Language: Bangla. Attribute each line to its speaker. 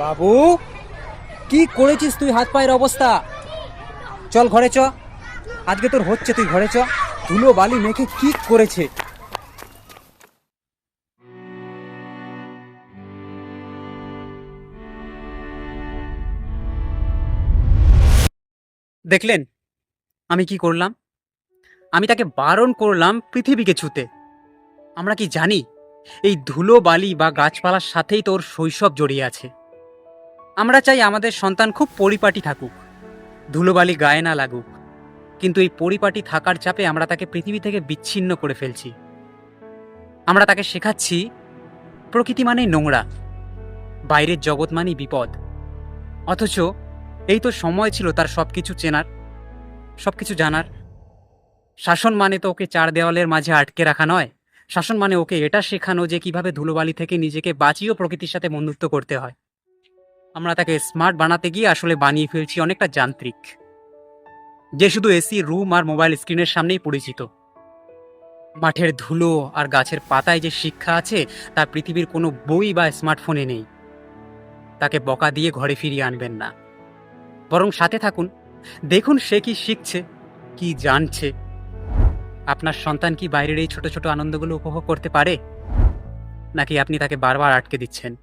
Speaker 1: বাবু, কি করেছিস তুই? হাত পায়ের অবস্থা। চল ঘরে চ, আজকে তোর হচ্ছে, তুই ঘরে চ। ধুলো বালি মেখে কি করেছে। দেখলেন আমি কি করলাম? আমি তাকে বারণ করলাম পৃথিবীকে ছুতে। আমরা কি জানি এই ধুলো বালি বা গাছপালার সাথেই তোর শৈশব জড়িয়ে আছে। আমরা চাই আমাদের সন্তান খুব পরিপাটি থাকুক, ধুলোবালি গায়ে না লাগুক, কিন্তু এই পরিপাটি থাকার চাপে আমরা তাকে পৃথিবী থেকে বিচ্ছিন্ন করে ফেলছি। আমরা তাকে শেখাচ্ছি প্রকৃতি মানেই নোংরা, বাইরের জগৎ মানেই বিপদ। অথচ এই তো সময় ছিল তার সবকিছু চেনার, সবকিছু জানার। শাসন মানে তো ওকে চার দেওয়ালের মাঝে আটকে রাখা নয়। শাসন মানে ওকে এটা শেখানো যে কিভাবে ধুলোবালি থেকে নিজেকে বাঁচিয়েও প্রকৃতির সাথে বন্ধুত্ব করতে হয়। আমরা তাকে স্মার্ট বানাতে গিয়ে আসলে বানিয়ে ফেলছি অনেকটা যান্ত্রিক, যে শুধু এসি রুম আর মোবাইল স্ক্রিনের সামনেই পরিচিত। মাঠের ধুলো আর গাছের পাতায় যে শিক্ষা আছে তা পৃথিবীর কোনো বই বা স্মার্টফোনে নেই। তাকে বকা দিয়ে ঘরে ফিরিয়ে আনবেন না, বরং সাথে থাকুন, দেখুন সে কি শিখছে, কি জানছে। আপনার সন্তান কি বাইরের এই ছোট ছোট আনন্দগুলো উপভোগ করতে পারে, নাকি আপনি তাকে বারবার আটকে দিচ্ছেন?